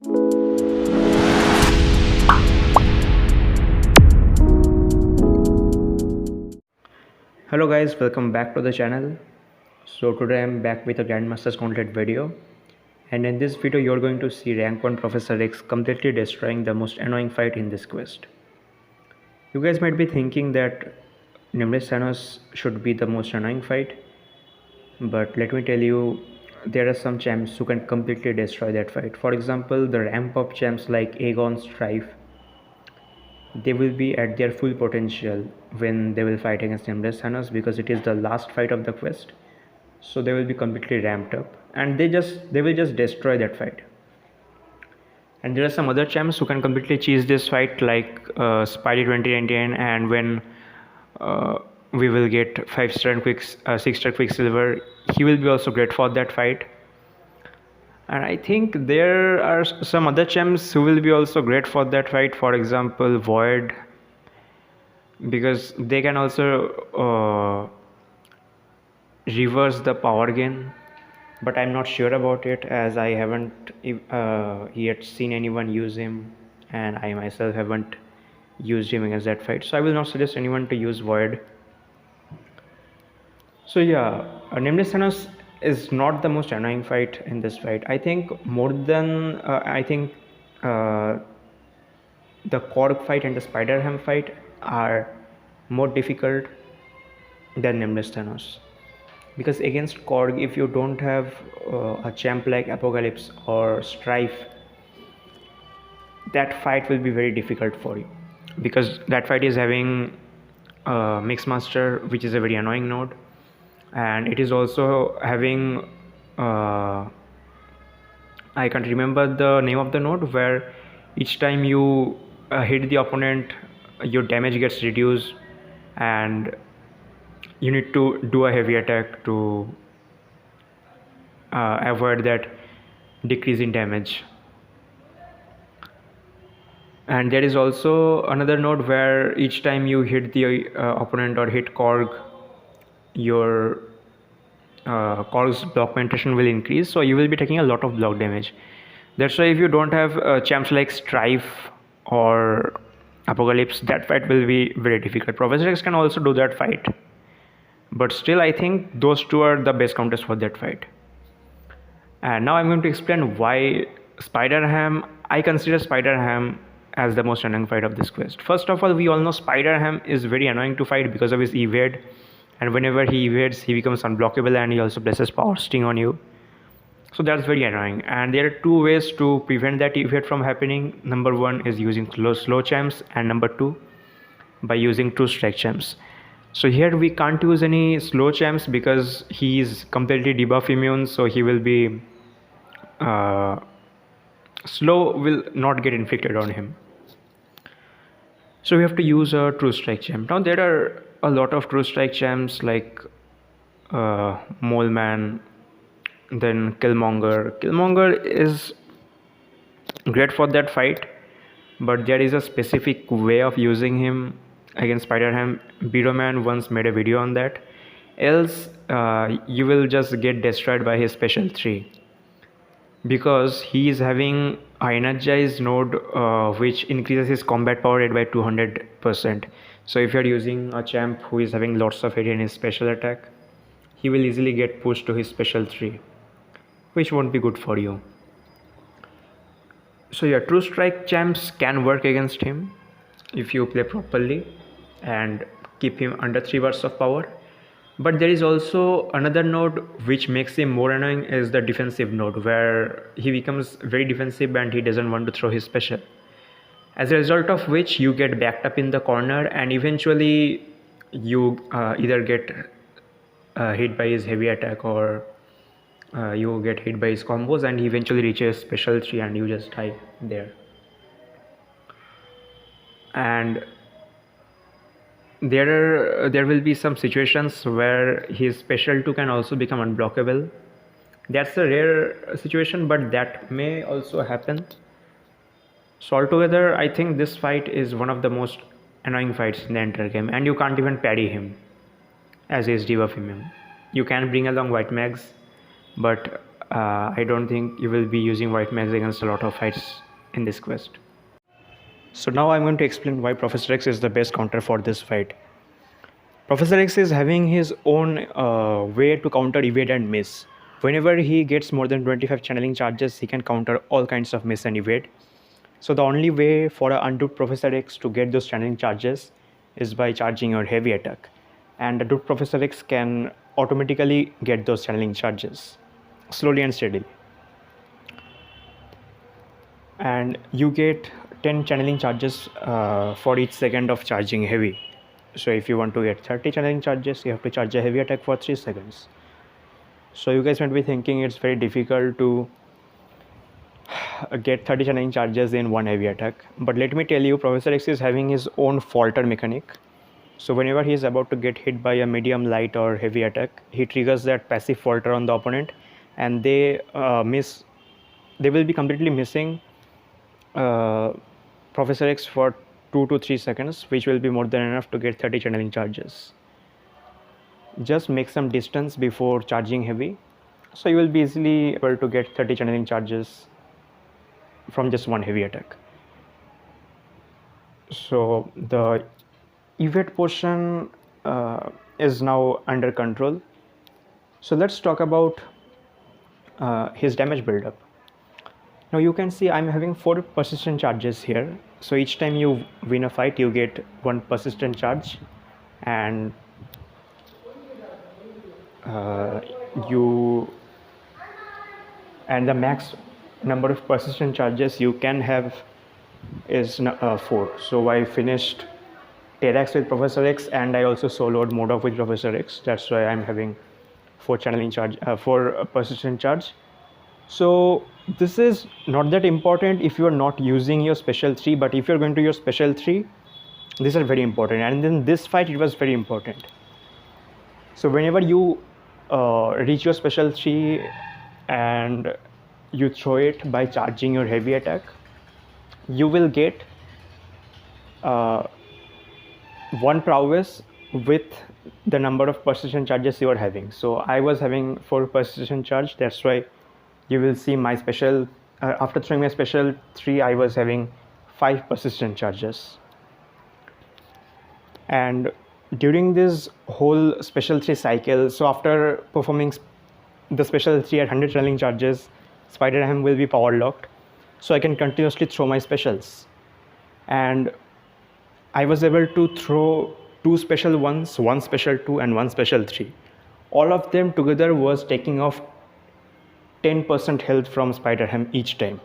Hello guys, welcome back to the channel. So today I'm back with a Grandmaster's Gauntlet video, and in this video you're going to see rank 1 Professor X completely destroying the most annoying fight in this quest. You guys might be thinking that Nameless Thanos should be the most annoying fight, but let me tell you, there are some champs who can completely destroy that fight. For example, the ramp up champs like Aegon, Strife, they will be at their full potential when they will fight against Nameless Thanos, because it is the last fight of the quest. So they will be completely ramped up, and they will just destroy that fight. And there are some other champs who can completely cheese this fight, like Spidey 2099, and when we will get 5-star and 6-star Quicksilver, he will be also great for that fight. And I think there are some other champs who will be also great for that fight. For example, Void, because they can also reverse the power gain, but I'm not sure about it, as I haven't yet seen anyone use him, and I myself haven't used him against that fight, so I will not suggest anyone to use Void. So yeah, Nameless Thanos is not the most annoying fight in this fight. I think more than the Korg fight and the Spider-Ham fight are more difficult than Nameless Thanos, because against Korg, if you don't have a champ like Apocalypse or Strife, that fight will be very difficult for you, because that fight is having Mixmaster, which is a very annoying node, and it is also having I can't remember the name of the node, where each time you hit the opponent, your damage gets reduced, and you need to do a heavy attack to avoid that decrease in damage. And there is also another node where each time you hit the opponent or hit Korg, your Korg's block penetration will increase, so you will be taking a lot of block damage. That's why if you don't have champs like Strife or Apocalypse, that fight will be very difficult. Professor X can also do that fight, but still I think those two are the best counters for that fight. And now I'm going to explain why Spider-Ham, I consider Spider-Ham as the most annoying fight of this quest. First of all, we all know Spider-Ham is very annoying to fight because of his evade, and whenever he evades, he becomes unblockable, and he also places power sting on you. So that's very annoying, and there are two ways to prevent that evade from happening. Number one is using slow champs, and number two, by using true strike champs. So here we can't use any slow champs because he is completely debuff immune, so he will be slow will not get inflicted on him. So we have to use a true strike champ. Now there are a lot of true strike champs like Mole Man, then Killmonger. Killmonger is great for that fight, but there is a specific way of using him against Spider-Ham. Beeroman once made a video on that. Else you will just get destroyed by his special 3, because he is having a energized node which increases his combat power rate by 200%. So if you are using a champ who is having lots of hit in his special attack, he will easily get pushed to his special 3, which won't be good for you. So yeah, true strike champs can work against him if you play properly and keep him under 3 watts of power. But there is also another node which makes him more annoying, is the defensive node, where he becomes very defensive and he doesn't want to throw his special, as a result of which you get backed up in the corner, and eventually you either get hit by his heavy attack, or you get hit by his combos, and he eventually reaches special 3 and you just die there. And there will be some situations where his special 2 can also become unblockable. That's a rare situation, but that may also happen. So altogether, I think this fight is one of the most annoying fights in the entire game, and you can't even parry him as he is debuff immune. You can bring along white mags, but I don't think you will be using white mags against a lot of fights in this quest. So now I'm going to explain why Professor X is the best counter for this fight. Professor X is having his own way to counter evade and miss. Whenever he gets more than 25 channeling charges, he can counter all kinds of miss and evade. So the only way for a undubbed Professor X to get those channeling charges is by charging your heavy attack. And the dubbed Professor X can automatically get those channeling charges slowly and steadily. And you get 10 channeling charges for each second of charging heavy. So if you want to get 30 channeling charges, you have to charge a heavy attack for 3 seconds. So you guys might be thinking it's very difficult to get 30 channeling charges in one heavy attack. But let me tell you, Professor X is having his own falter mechanic. So whenever he is about to get hit by a medium, light or heavy attack, he triggers that passive falter on the opponent, and they will be completely missing Professor X for 2 to 3 seconds, which will be more than enough to get 30 channeling charges. Just make some distance before charging heavy, so you will be easily able to get 30 channeling charges from just one heavy attack. So the evade portion is now under control. So let's talk about his damage buildup. Now you can see I'm having 4 persistent charges here. So each time you win a fight, you get 1 persistent charge, and the max number of persistent charges you can have is 4. So I finished Terrax with Professor X, and I also soloed Modok with Professor X. That's why I'm having 4 channeling charge, 4 persistent charge. So this is not that important if you are not using your special 3, but if you're going to your special 3, these are very important. And then this fight, it was very important. So whenever you reach your special 3 and you throw it by charging your heavy attack, you will get 1 prowess with the number of persistent charges you are having. So I was having 4 persistent charge. That's why you will see my special, after throwing my special 3, I was having 5 persistent charges. And during this whole special 3 cycle, so after performing the special 3 at 100 channeling charges, Spider-Ham will be power locked, so I can continuously throw my specials. And I was able to throw 2 special 1s, 1 special 2 and 1 special 3. All of them together was taking off 10% health from Spider-Ham each time.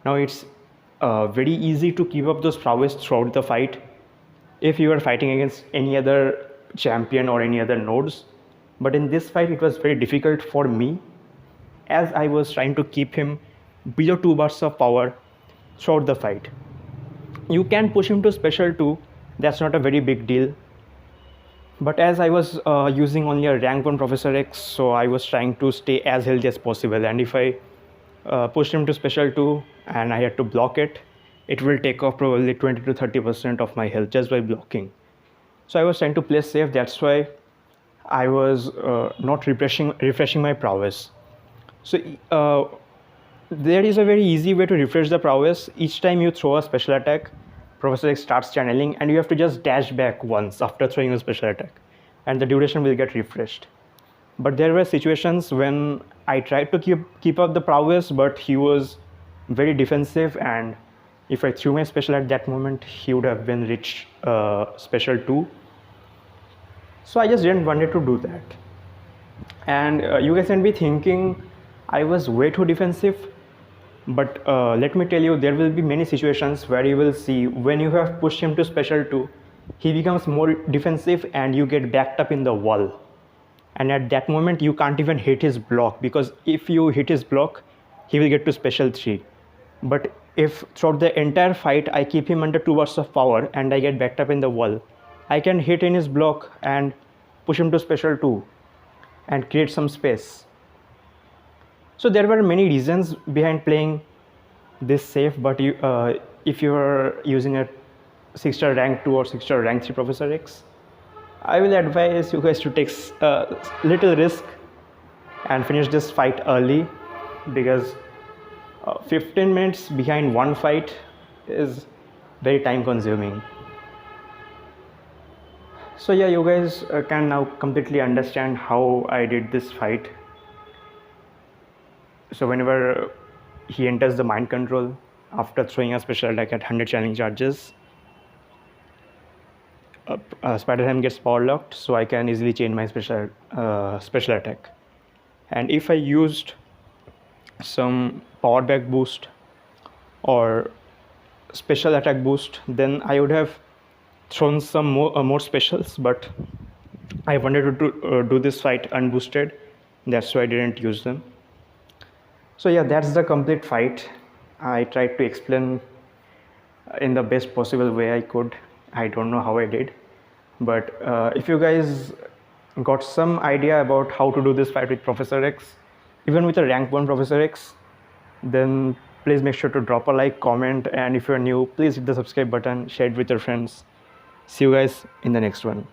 Now it's very easy to keep up those prowess throughout the fight if you are fighting against any other champion or any other nodes. But in this fight, it was very difficult for me, as I was trying to keep him below 2 bars of power throughout the fight. You can push him to special 2, that's not a very big deal. But as I was using only a rank 1 Professor X, so I was trying to stay as healthy as possible. And if I pushed him to special 2 and I had to block it, it will take off probably 20 to 30% of my health just by blocking. So I was trying to play safe. That's why I was not refreshing my prowess. So there is a very easy way to refresh the prowess. Each time you throw a special attack, Professor X starts channeling, and you have to just dash back once after throwing a special attack, and the duration will get refreshed. But there were situations when I tried to keep up the prowess, but he was very defensive, and if I threw my special at that moment, he would have been reached special 2. So I just didn't want to do that. And you guys can be thinking I was way too defensive. But let me tell you, there will be many situations where you will see when you have pushed him to special 2, he becomes more defensive and you get backed up in the wall. And at that moment, you can't even hit his block, because if you hit his block, he will get to special 3. But if throughout the entire fight, I keep him under 2 bars of power and I get backed up in the wall, I can hit in his block and push him to special 2 and create some space. So there were many reasons behind playing this safe, but if you are using a 6-star rank 2 or 6-star rank 3 Professor X, I will advise you guys to take a little risk and finish this fight early, because 15 minutes behind one fight is very time consuming. So yeah, you guys can now completely understand how I did this fight. So whenever he enters the mind control after throwing a special attack at 100 challenge charges, Spider-Ham gets power locked, so I can easily change my special attack. And if I used some power back boost or special attack boost, then I would have thrown some more specials, but I wanted to do this fight unboosted, that's why I didn't use them. So yeah, that's the complete fight. I tried to explain in the best possible way I could. I don't know how I did, but if you guys got some idea about how to do this fight with Professor X, even with a rank 1 Professor X, then please make sure to drop a like, comment, and if you're new, please hit the subscribe button, share it with your friends. See you guys in the next one.